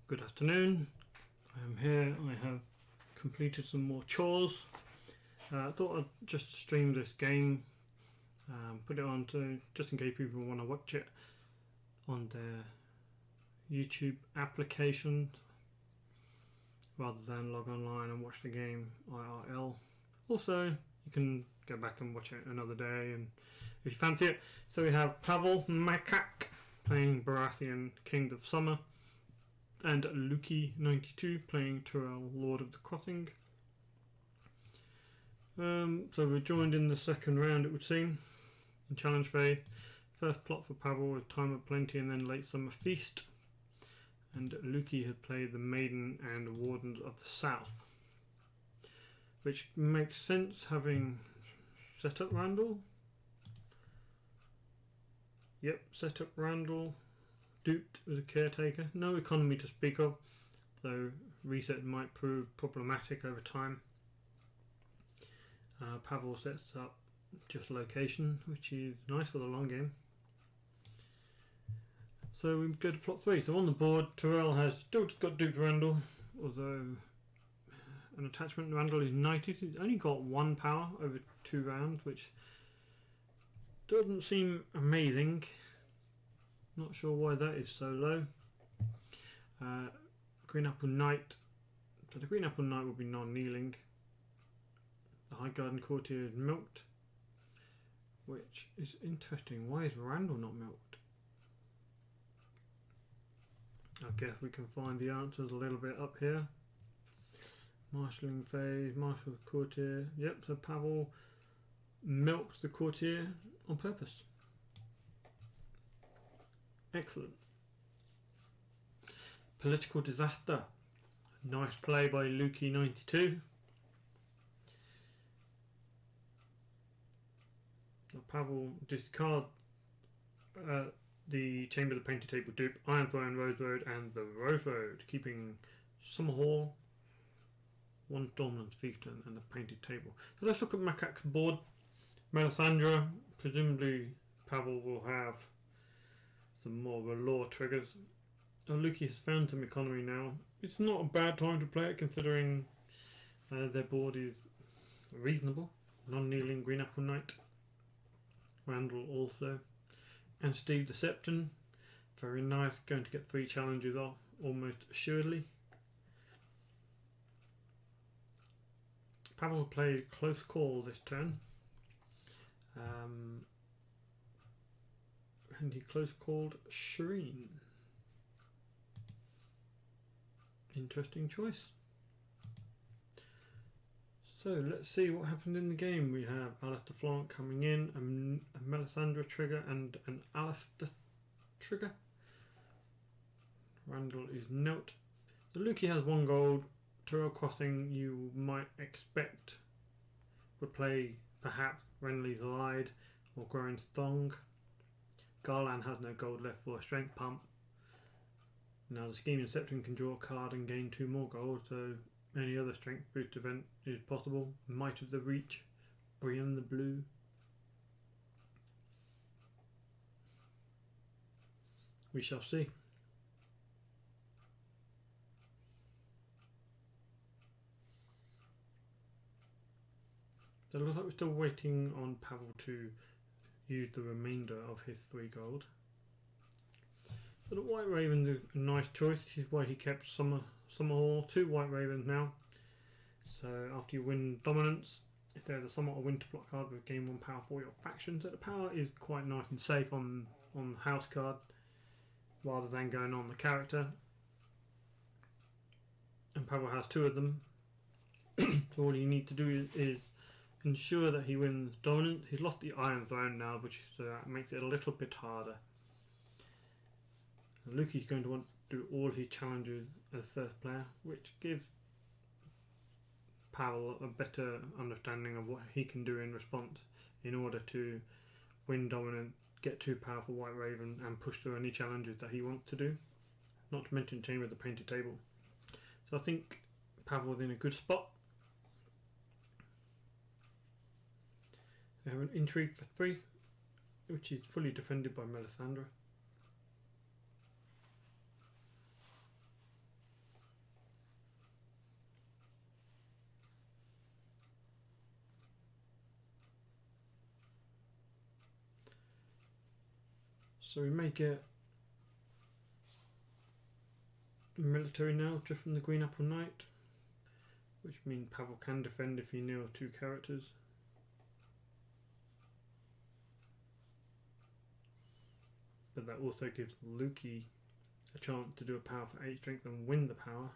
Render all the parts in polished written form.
Good afternoon. I am here. I have completed some more chores. I thought I'd just stream this game, put it on to just in case people want to watch it on their YouTube application rather than log online and watch the game IRL. Also, you can go back and watch it another day and if you fancy it. So we have Pavel Makak playing Baratheon, King of Summer, and Luki92 playing Tyrell, Lord of the Crossing. So we're joined in the second round, it would seem, in challenge phase. First plot for Pavel with Time of Plenty and then Late Summer Feast. And Luki had played the Maiden and Wardens of the South, which makes sense having set up Randall. Yep, set up Randall. Duped with a caretaker. No economy to speak of, though reset might prove problematic over time. Pavel sets up just location, which is nice for the long game. So we go to plot 3. So on the board, Tyrell has still got duped Randall, although an attachment Randall is knighted. He's only got 1 power over 2 rounds, which doesn't seem amazing. Not sure why that is so low. Green Apple Knight. So the Green Apple Knight will be non-kneeling. The High Garden Courtier is milked, which is interesting. Why is Randall not milked? I guess we can find the answers a little bit up here. Marshalling phase, Marshal the Courtier. Yep, so Pavel milks the Courtier on purpose. Excellent. Political disaster. Nice play by Luki92. Pavel discard the Chamber of the Painted Table dupe, Iron Throne, Rose Road, and the Rose Road, keeping Summer Hall, 1 Dominant Fiefdom, and the Painted Table. So let's look at Makak's board. Melisandre, presumably Pavel will have some more Valor triggers. Luki has found some economy now. It's not a bad time to play it considering their board is reasonable. Non-kneeling Green Apple Knight. Randall also. And Steve the Septon. Very nice, going to get 3 challenges off almost assuredly. Pavel played Close Call this turn. And he close called Shireen. Interesting choice. So let's see what happened in the game. We have Alistair Flank coming in, a Melisandre trigger and an Alistair trigger. Randall is knelt. The Luki has 1 gold. Tyrell Crossing you might expect would play perhaps Renly's Lied or Groin's Thong. Garland has no gold left for a strength pump. Now the Scheming Septon can draw a card and gain 2 more gold, so any other strength boost event is possible. Might of the Reach, Brian the Blue. We shall see. So it looks like we're still waiting on Pavel to use the remainder of his 3 gold. So the White Raven's a nice choice. This is why he kept Summer Hall. 2 White Ravens now. So after you win Dominance, if there's a Summer or Winter block card with gain 1 power for your faction, so the power is quite nice and safe on the house card rather than going on the character. And Pavel has 2 of them. So all you need to do is ensure that he wins Dominance. He's lost the Iron Throne now, which makes it a little bit harder. Luki's going to want to do all his challenges as first player, which gives Pavel a better understanding of what he can do in response in order to win Dominant, get 2 powerful White Raven and push through any challenges that he wants to do. Not to mention Chamber of the Painted Table. So I think Pavel's in a good spot. We have an Intrigue for 3, which is fully defended by Melisandre. So we may get military now just from the Green Apple Knight, which means Pavel can defend if he nails 2 characters. But that also gives Lukey a chance to do a power for 8 strength and win the power.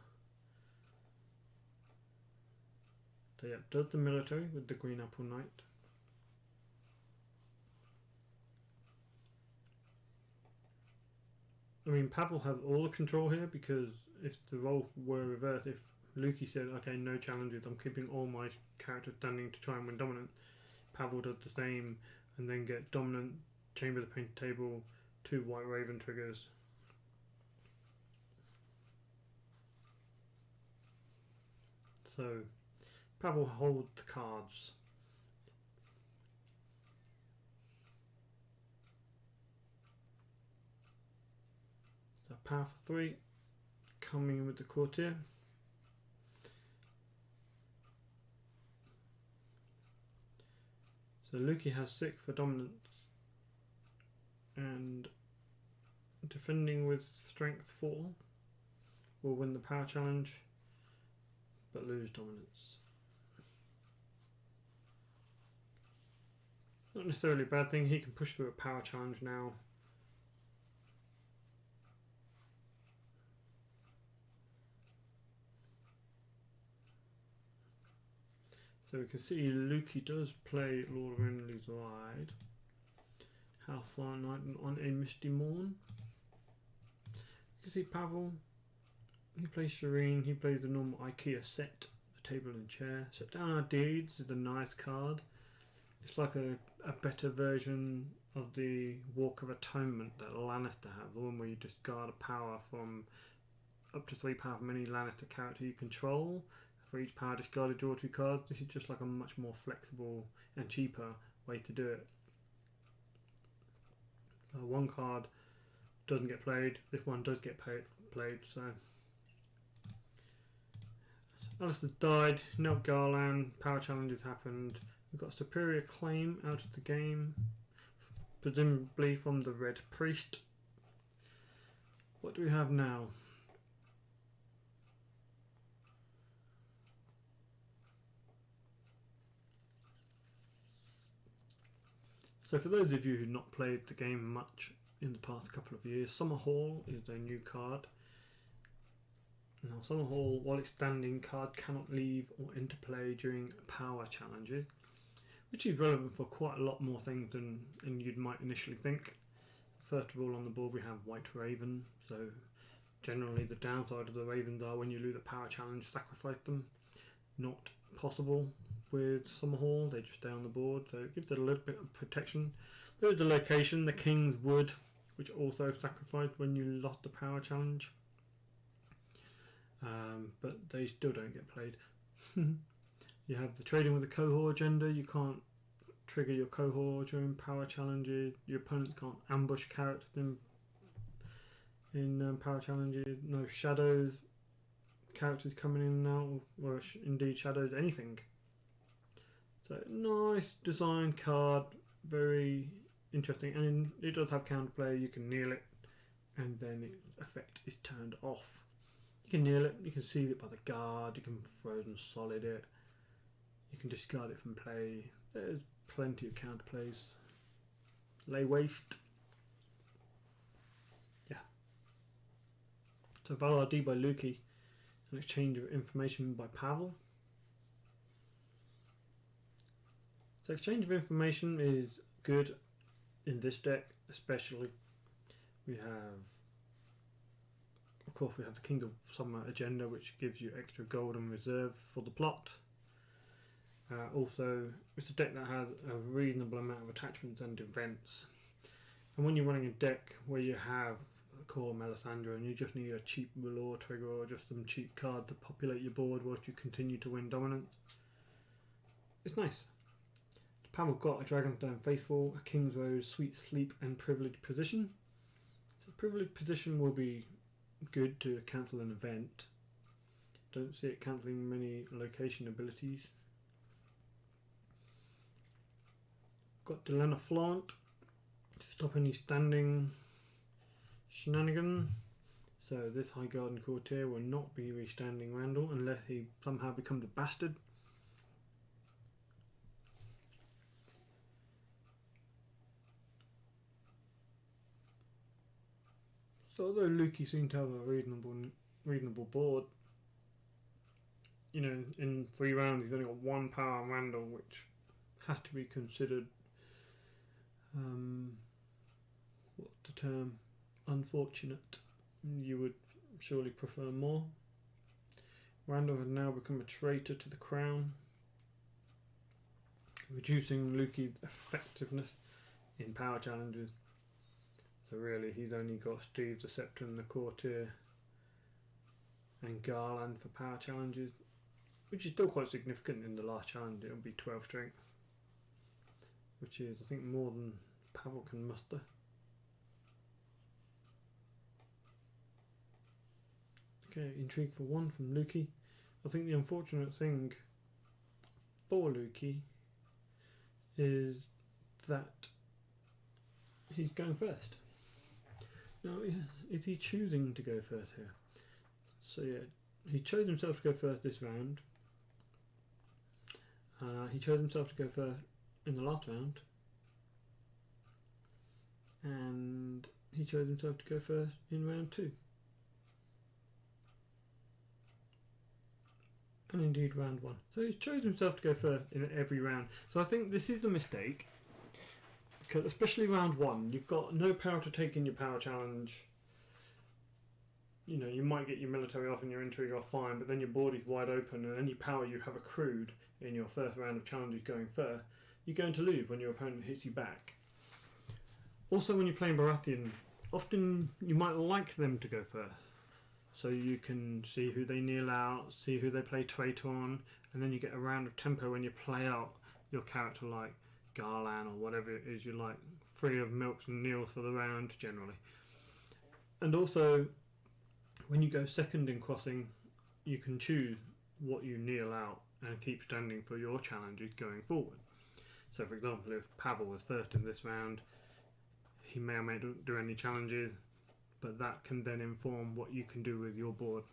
So yeah, does the military with the Green Apple Knight. I mean, Pavel has all the control here, because if the role were reversed, if Lukey said, okay, no challenges, I'm keeping all my characters standing to try and win dominant, Pavel does the same and then gets dominant, chamber the painted table, 2 white raven triggers. So Pavel holds the cards. So power for 3, coming in with the courtier. So Lukey has 6 for dominance, and defending with strength 4 will win the power challenge but lose dominance. Not necessarily a bad thing, he can push through a power challenge now. So we can see Lukey does play Lord of Renly's Ride, Hellfire Knight on a Misty Morn. You can see Pavel, he plays Shireen, he plays the normal IKEA set, the table and chair. Set Down Our Deeds is a nice card. It's like a better version of the Walk of Atonement that Lannister have, the one where you just guard a power from up to 3 power from any Lannister character you control. For each power discarded, draw 2 cards. This is just like a much more flexible and cheaper way to do it. 1 card doesn't get played, this one does get played, so Alistair died, now Garland, power challenges happened. We've got a superior claim out of the game, presumably from the Red Priest. What do we have now? So for those of you who've not played the game much in the past couple of years, Summer Hall is a new card. Now Summer Hall, while it's standing, card cannot leave or enter play during power challenges, which is relevant for quite a lot more things than you might initially think. First of all, on the board we have White Raven, so generally the downside of the Ravens are when you lose a power challenge, sacrifice them. Not possible with Summer Hall, they just stay on the board, so it gives it a little bit of protection. There's the location, the King's Wood, which also sacrificed when you lost the power challenge, but they still don't get played. You have the trading with the cohort agenda, you can't trigger your cohort during power challenges, your opponent can't ambush characters in power challenges, no shadows, characters coming in and out, or indeed shadows, anything. So nice design card, very interesting, and it does have counterplay. You can kneel it and then its effect is turned off. You can kneel it, you can seal it by the guard, you can frozen solid it, you can discard it from play. There's plenty of counterplays. Lay waste. Yeah. So Valar D by Lukey, an exchange of information by Pavel. So exchange of information is good in this deck, especially. We have, of course, we have the King of Summer agenda, which gives you extra gold and reserve for the plot. Also, it's a deck that has a reasonable amount of attachments and events. And when you're running a deck where you have a core Melisandre and you just need a cheap Velour trigger or just some cheap card to populate your board whilst you continue to win dominance, it's nice. Pavel got a Dragonstone Faithful, a King's Rose, Sweet Sleep and Privileged Position. So Privileged Position will be good to cancel an event. Don't see it cancelling many location abilities. Got Delena Flaunt, stop any standing shenanigan. So this High Garden Courtier will not be restanding Randall unless he somehow becomes a bastard. So although Lukey seemed to have a reasonable board, you know, in 3 rounds he's only got 1 power on Randall, which has to be considered, what's the term, unfortunate. You would surely prefer more. Randall has now become a traitor to the crown, reducing Lukey's effectiveness in power challenges. So really he's only got Steve the Scepter and the Courtier and Garland for power challenges, which is still quite significant. In the last challenge it'll be 12 strength, which is I think more than Pavel can muster. Okay, intrigue for 1 from Lukey. I think the unfortunate thing for Lukey is that he's going first. Now, is he choosing to go first here? So yeah, he chose himself to go first this round. He chose himself to go first in the last round. And he chose himself to go first in round 2. And indeed round 1. So he's chosen himself to go first in every round. So I think this is a mistake, because especially round 1, you've got no power to take in your power challenge. You know, you might get your military off and your intrigue off fine, but then your board is wide open, and any power you have accrued in your first round of challenges going first, you're going to lose when your opponent hits you back. Also, when you're playing Baratheon, often you might like them to go first, so you can see who they kneel out, see who they play traitor on, and then you get a round of tempo when you play out your character like Garland or whatever it is you like, free of milks and kneels for the round generally. And also, when you go second in crossing, you can choose what you kneel out and keep standing for your challenges going forward. So for example, if Pavel was first in this round, he may or may not do any challenges, but that can then inform what you can do with your board.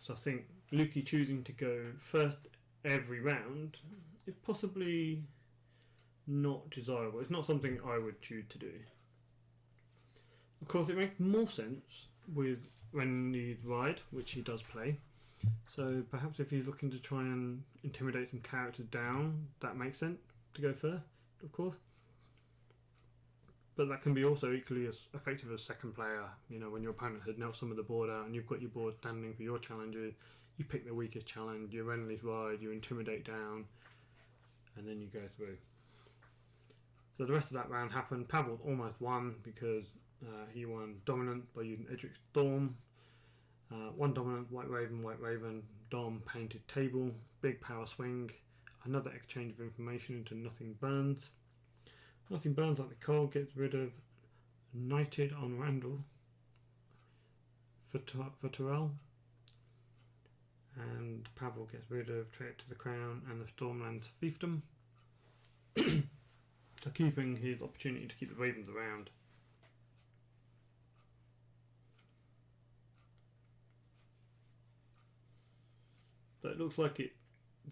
So I think Lukey choosing to go first every round is possibly not desirable. It's not something I would choose to do. Of course, it makes more sense with when he's ride, which he does play. So perhaps if he's looking to try and intimidate some characters down, that makes sense to go first, of course. But that can be also equally as effective as second player. You know, when your opponent has knelt some of the board out and you've got your board standing for your challenges, you pick the weakest challenge, you Renly's ride, you intimidate down, and then you go through. So the rest of that round happened. Pavel almost won because he won dominant by using Edric Storm. 1 dominant, White Raven, Dom, Painted Table, big power swing, another exchange of information into Nothing Burns. Nothing Burns like the cold gets rid of Knighted on Randall for Tyrell, and Pavel gets rid of Traitor to the Crown and the Stormlands Fiefdom. So keeping his opportunity to keep the Ravens around. So it looks like it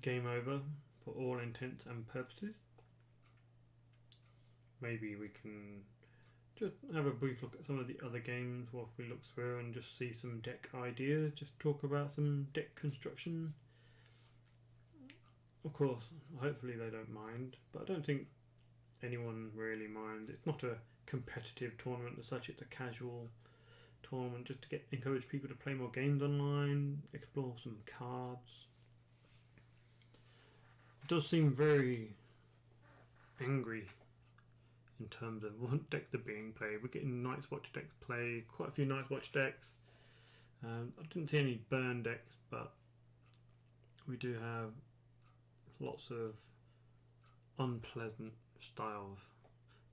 game over for all intents and purposes. Maybe we can just have a brief look at some of the other games whilst we look through and just see some deck ideas, just talk about some deck construction. Of course, hopefully they don't mind, but I don't think anyone really minds. It's not a competitive tournament as such, it's a casual tournament just to encourage people to play more games online, explore some cards. It does seem very angry in terms of what decks are being played. We're getting Night's Watch decks played, quite a few Night's Watch decks. I didn't see any burn decks, but we do have lots of unpleasant styles.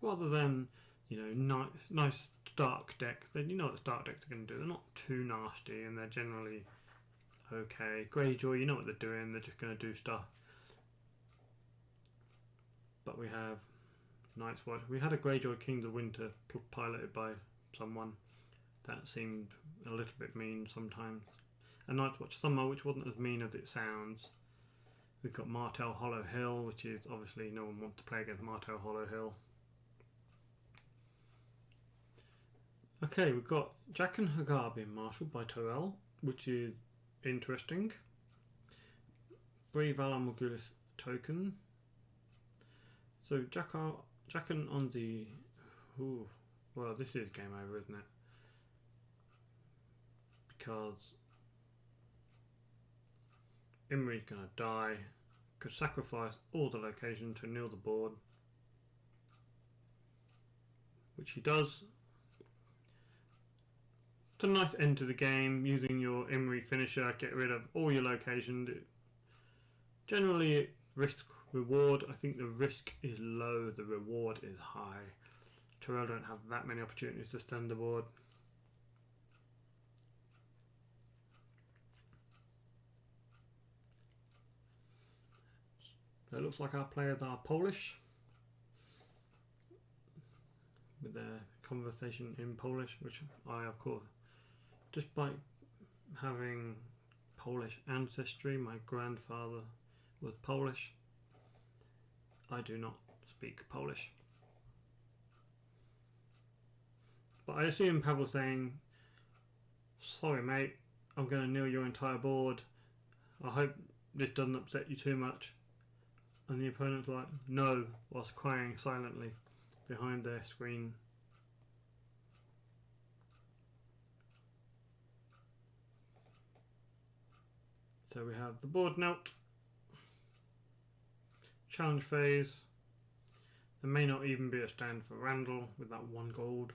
Rather than, you know, nice dark decks, then you know what the dark decks are going to do. They're not too nasty and they're generally okay. Greyjoy, you know what they're doing, they're just going to do stuff. But we have Night's Watch. We had a Greyjoy Kings of Winter piloted by someone that seemed a little bit mean sometimes. A Night's Watch Summer, which wasn't as mean as it sounds. We've got Martell Hollow Hill, which is obviously no one wants to play against Martell Hollow Hill. Okay, we've got Jack and Hagar being marshalled by Tyrell, which is interesting. 3 Valar Morghulis token. So Jaqen on the... Ooh, well, this is game over, isn't it? Because Imri's going to die. Could sacrifice all the location to kneel the board, which he does. It's a nice end to the game using your Imri finisher. Get rid of all your locations. Generally, risk reward. I think the risk is low, the reward is high. Tyrell don't have that many opportunities to stand the board. So it looks like our players are Polish, with their conversation in Polish, which I, of course, despite having Polish ancestry, my grandfather was Polish. I do not speak Polish. But I assume Pavel's saying, sorry mate, I'm going to kneel your entire board. I hope this doesn't upset you too much. And the opponent's like, no, whilst crying silently behind their screen. So we have the board knelt. Challenge phase. There may not even be a stand for Randall with that 1 gold.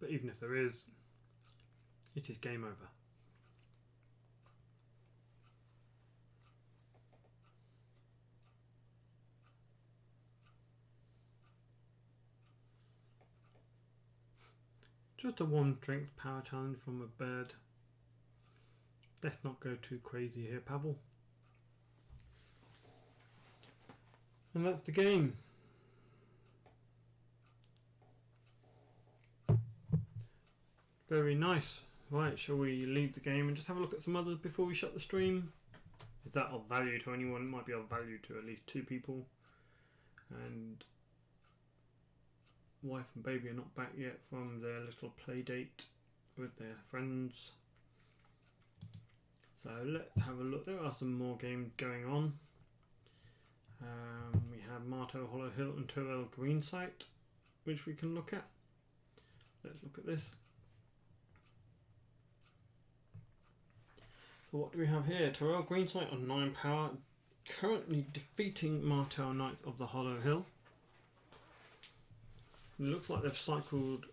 But even if there is, it is game over. Just a 1 strength power challenge from a bird. Let's not go too crazy here, Pavel. And that's the game. Very nice. Right, shall we leave the game and just have a look at some others before we shut the stream? Is that of value to anyone? It might be of value to at least 2 people. And wife and baby are not back yet from their little play date with their friends. So let's have a look. There are some more games going on. We have Martell Hollow Hill and Tyrell Greensight, which we can look at. Let's look at this. So what do we have here? Tyrell Greensight on 9 power, currently defeating Martell Knights of the Hollow Hill. It looks like they've cycled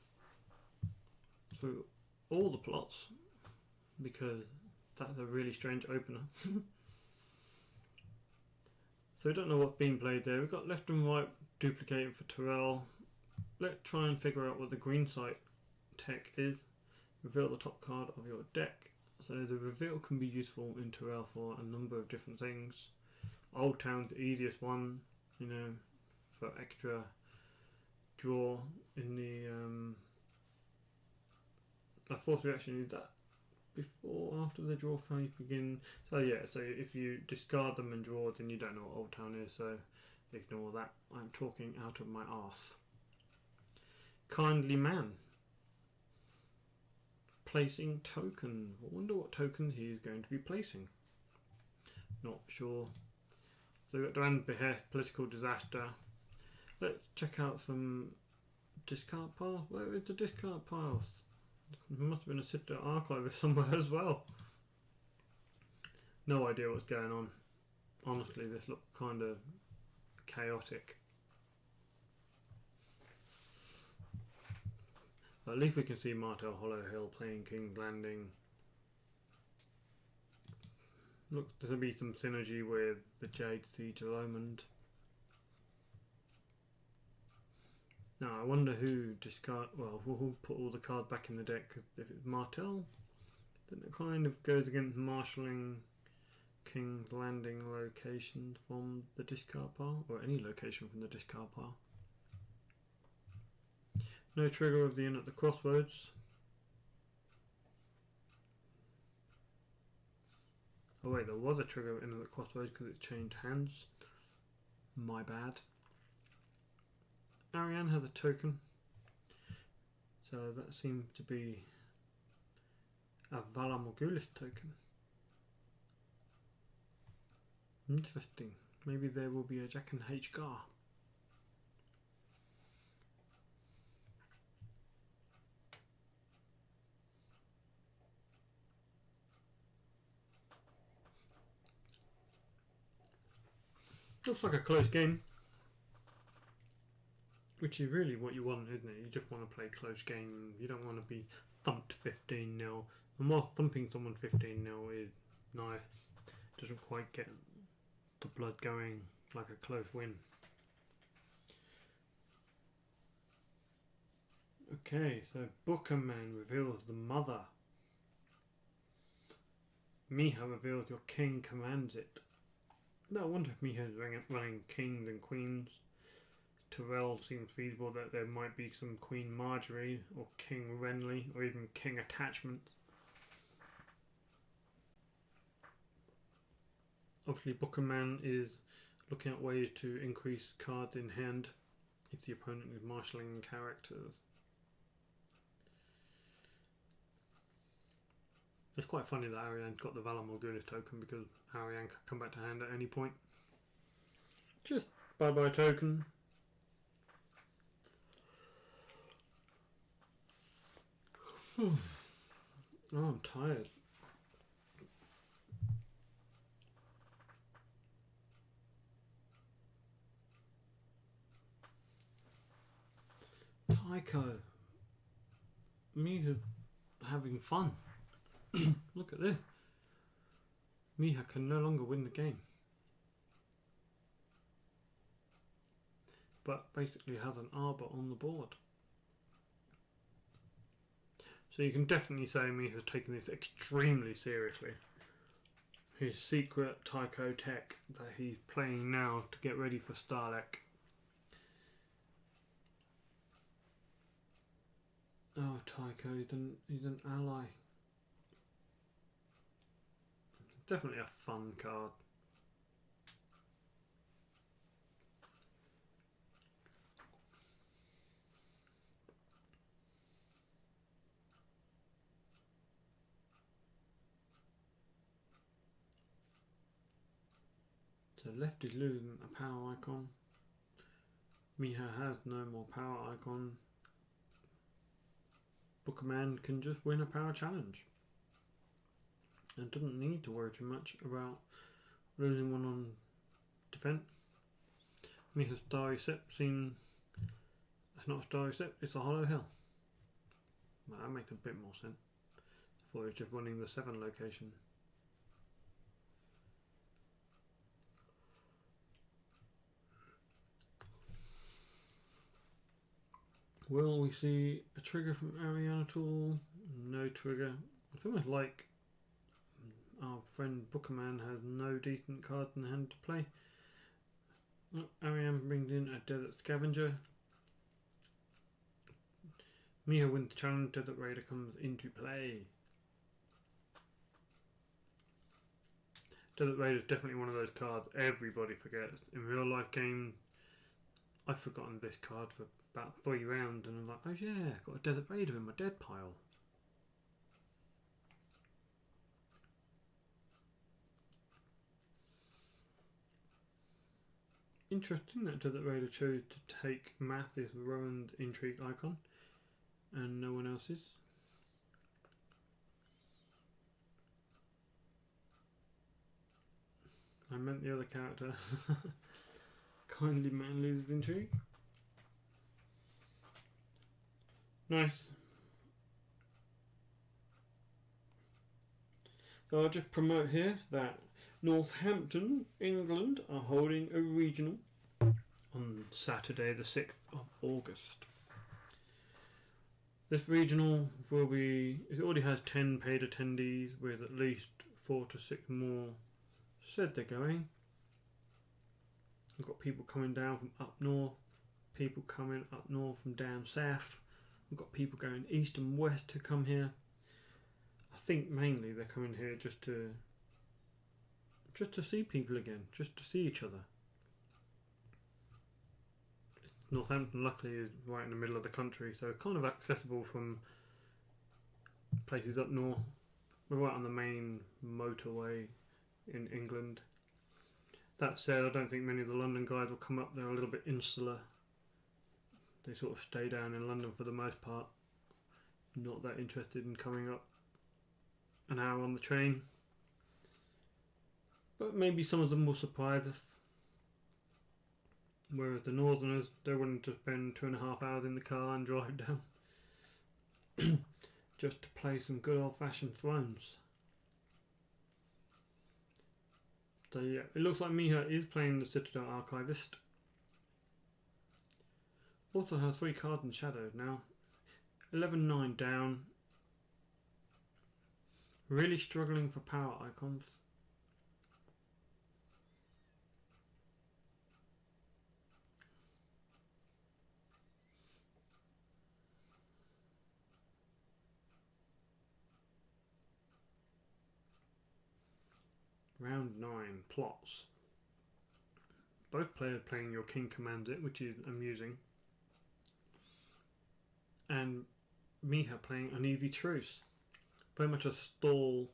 through all the plots, because that's a really strange opener. So we don't know what's being played there. We've got left and right duplicated for Tyrell. Let's try and figure out what the Greensight tech is. Reveal the top card of your deck. So the reveal can be useful in Tyrell for a number of different things. Old Town's the easiest one, you know, for extra draw in the force reaction. Is that before or after the draw phase begins? So yeah, so if you discard them and draw, then you don't know what Old Town is, so ignore that. I'm talking out of my arse. Kindly Man. Placing token. I wonder what tokens he is going to be placing. Not sure. So we've got Duran's Behest, Political Disaster. Let's check out some discard piles. Where is the discard piles? There must have been a Citadel archive somewhere as well. No idea what's going on. Honestly, this looks kind of chaotic. But at least we can see Martell Hollow Hill playing King's Landing. Looks to be some synergy with the Jade Siege of Lomond. Now I wonder who who put all the cards back in the deck. If it's Martell, then it kind of goes against marshalling King's Landing location from the discard pile, or any location from the discard pile. No trigger of the Inn at the Crossroads. Oh wait, there was a trigger in the Crossroads because it's changed hands. My bad. Ariane has a token. So that seems to be a Valar Morghulis token. Interesting. Maybe there will be a Jack and H. Gar. Looks like a close game, which is really what you want, isn't it? You just want to play close game. You don't want to be thumped 15-0. And while thumping someone 15-0 is nice, it doesn't quite get the blood going like a close win. Okay, so Bookerman reveals the mother. Miha reveals your king commands it. No, I wonder if Miha's running kings and queens. Tyrell seems feasible that there might be some Queen Marjorie or King Renly or even King Attachment. Obviously Bookerman is looking at ways to increase cards in hand if the opponent is marshalling characters. It's quite funny that Ariane got the Valar Morghulis token because Ariane could come back to hand at any point. Just bye-bye token. Oh, I'm tired. Tycho. Me having fun. Look at this. Miha can no longer win the game. But basically has an arbor on the board. So you can definitely say Miha's taken this extremely seriously. His secret Tycho tech that he's playing now to get ready for Starlek. Oh, Tycho, he's an ally. Definitely a fun card. So left is losing a power icon. Miha has no more power icon. Bookerman can just win a power challenge. And doesn't need to worry too much about losing one on defense. Miha's Starry Sip seems... It's not a Starry Sip, it's a Hollow Hill. Well, that makes a bit more sense. I thought it was just running the 7 location. Will we see a trigger from Ariane at all? No trigger. It's almost like our friend Bookerman has no decent cards in hand to play. Oh, Ariane brings in a Desert Scavenger. Miha wins the challenge, Desert Raider comes into play. Desert Raider is definitely one of those cards everybody forgets. In real life games, I've forgotten this card for about 3 rounds and I'm like, oh yeah, I've got a Desert Raider in my dead pile. Interesting that Desert Raider chose to take Mathis Rowan's Intrigue icon and no one else's. I meant the other character. Kindly Man loses Intrigue. Nice. So I'll just promote here that Northampton, England are holding a regional on Saturday the 6th of August. This regional will be, it already has 10 paid attendees with at least 4 to 6 more said they're going. We've got people coming down from up north, people coming up north from down south. We've got people going east and west to come here. I think mainly they're coming here just to see people again, just to see each other. Northampton luckily is right in the middle of the country, so kind of accessible from places up north. We're right on the main motorway in England. That said, I don't think many of the London guys will come up. They're a little bit insular. They sort of stay down in London for the most part. Not that interested in coming up an hour on the train. But maybe some of them will surprise us. Whereas the Northerners, they're willing to spend 2.5 hours in the car and drive down just to play some good old-fashioned Thrones. So yeah, it looks like Miha is playing the Citadel Archivist. Also has 3 cards in Shadowed now. 11-9 down. Really struggling for power icons. Round 9 plots. Both players playing Your King Commands It, which is amusing. And Miha playing Uneasy Truce. Very much a stall,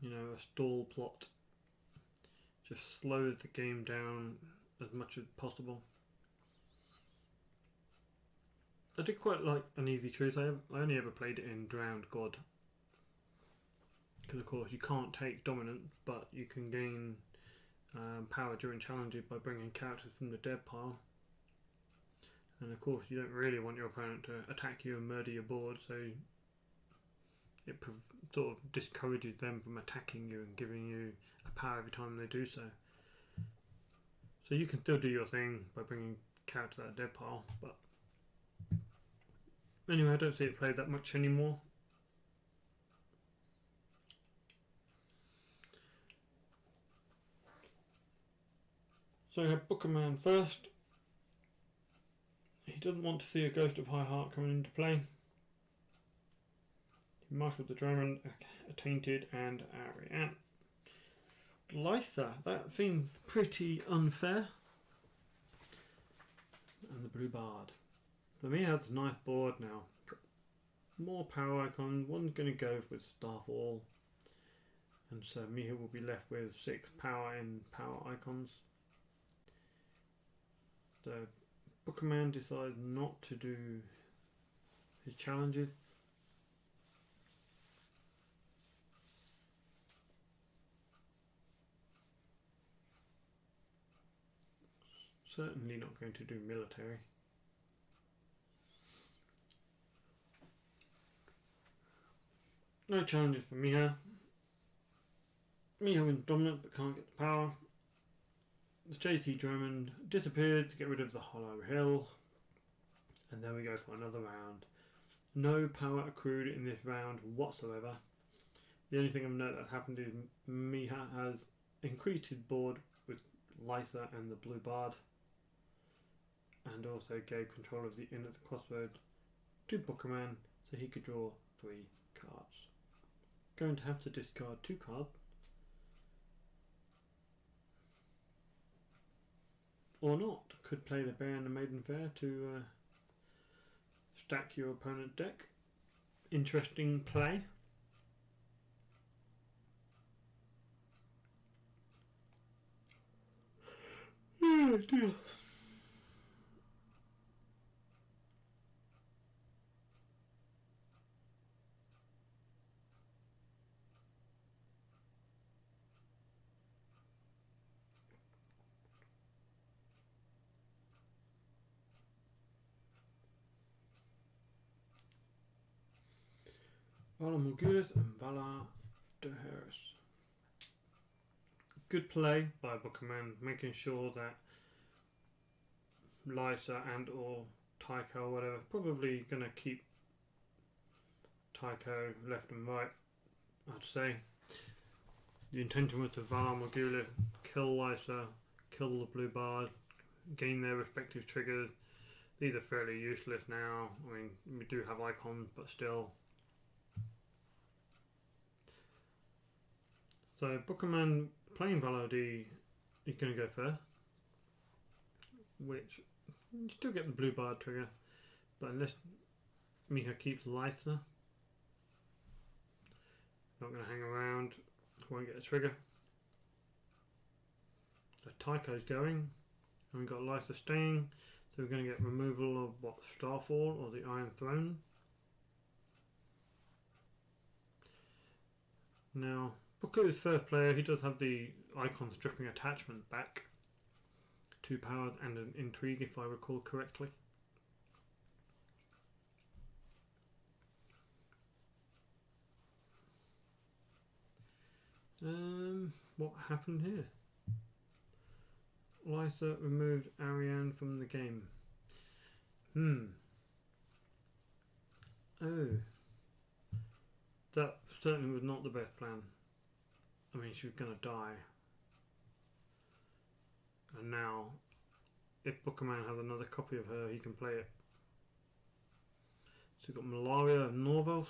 a stall plot. Just slows the game down as much as possible. I did quite like Uneasy Truce. I only ever played it in Drowned God. Because of course you can't take dominance, but you can gain power during challenges by bringing characters from the dead pile. And of course you don't really want your opponent to attack you and murder your board, so it sort of discourages them from attacking you and giving you a power every time they do so. So you can still do your thing by bringing characters out of dead pile, but anyway, I don't see it played that much anymore. So we have Bookerman first. He doesn't want to see a Ghost of High Heart coming into play. He marshalled the Drummond, a Tainted, and Ariane. Lytha, that seems pretty unfair. And the Blue Bard. For me, that's a nice board now. More power icons. One's going to go with Starfall. And so Miha will be left with 6 power in power icons. So Bookerman decides not to do his challenges. Certainly not going to do military. No challenges for Miha. Miha wins dominant but can't get the power. The JC Drummond disappeared to get rid of the Hollow Hill. And then we go for another round. No power accrued in this round whatsoever. The only thing of note that happened is Miha has increased his board with Lysa and the Blue Bard. And also gave control of the Inn at the Crossroads to Bookerman so he could draw 3 cards. Going to have to discard 2 cards. Or not. Could play the Bear and the Maiden Fair to stack your opponent's deck. Interesting play. Oh dear. Valar Morghulis and Valar Dohaeris. Good play by Bookerman, making sure that Lysa and or Tycho or whatever, probably going to keep Tycho left and right, I'd say. The intention was to Valar Morghulis, kill Lysa, kill the blue bard, gain their respective triggers. These are fairly useless now. I mean, we do have icons, but still. So, Bookerman playing Valar D is going to go first, which you still get the blue bard trigger, but unless Miha keeps Lysa, not going to hang around, won't get a trigger. So Tycho's going, and we've got Lysa staying, so we're going to get removal of what, Starfall or the Iron Throne. Now, Booker is first player, he does have the icon stripping attachment back. 2 powers and an intrigue if I recall correctly. What happened here? Lysa removed Arianne from the game. Oh. That certainly was not the best plan. I mean, she was going to die. And now, if Bookerman has another copy of her, he can play it. So we've got Malaria and Norvos.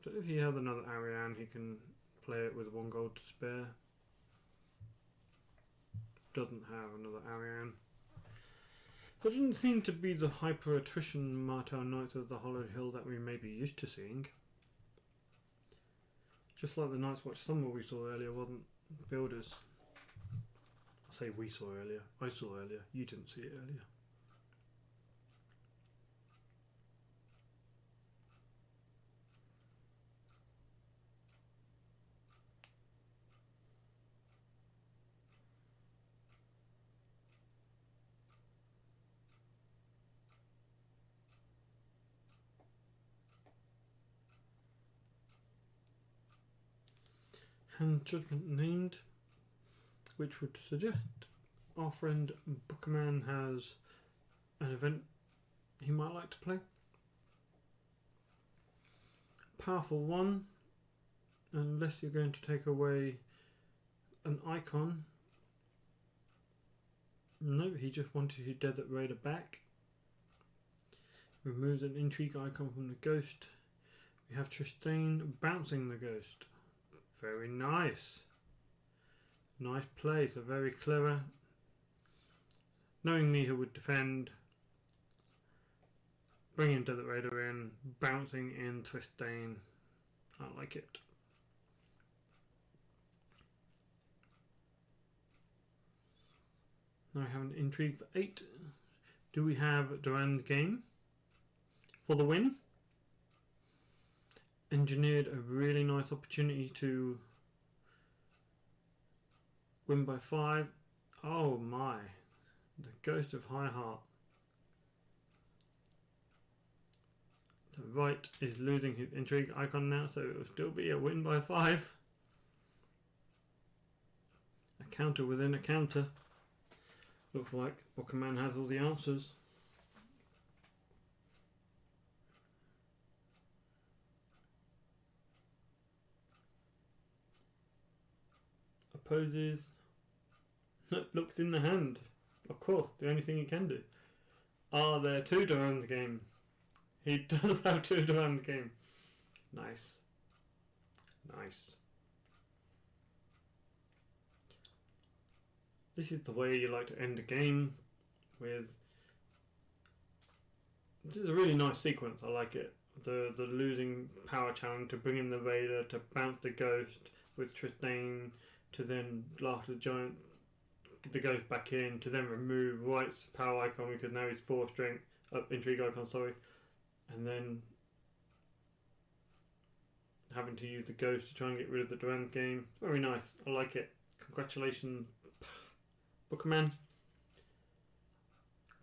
So if he has another Arianne, he can play it with 1 gold to spare. Doesn't have another Arianne. There doesn't seem to be the hyper attrition Martel Knights of the Hollow Hill that we may be used to seeing. Just like the Night's Watch Summer we saw earlier wasn't builders. I say we saw earlier. I saw earlier. You didn't see it earlier. Hand Judgment named, which would suggest our friend Bookerman has an event he might like to play. Powerful 1, unless you're going to take away an icon. No, he just wanted his Desert Raider back. Removes an intrigue icon from the ghost. We have Tristane bouncing the ghost. Very nice. Nice play, so very clever. Knowing Miha would defend. Bringing Desert Raider in. Bouncing in Tristane. I like it. Now we have an intrigue for 8. Do we have Duran's game for the win? Engineered a really nice opportunity to win by 5. Oh my, the Ghost of High Heart. The right is losing his intrigue icon now, so it will still be a win by 5. A counter within a counter. Looks like Bookerman has all the answers. Opposes. Looks in the hand. Of course, the only thing he can do. Are there 2 Duran's game? He does have 2 Duran's game. Nice. Nice. This is the way you like to end a game with. This is a really nice sequence. I like it. The losing power challenge to bring in the Raider, to bounce the Ghost with Tristane, to then laugh the Giant, get the Ghost back in, to then remove Wright's power icon because now he's 4 strength, intrigue icon, sorry, and then having to use the Ghost to try and get rid of the Duran game. Very nice. I like it. Congratulations, Bookerman.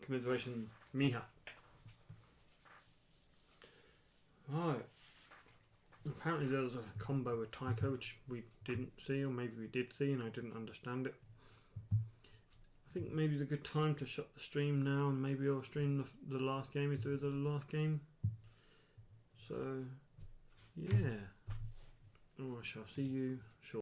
Commiseration, Miha. Right. Apparently there was a combo with Tycho which we didn't see, or maybe we did see and I didn't understand it. I think maybe it's a good time to shut the stream now, and maybe I'll stream the last game if there is a last game. So, yeah. Oh, I shall see you shortly.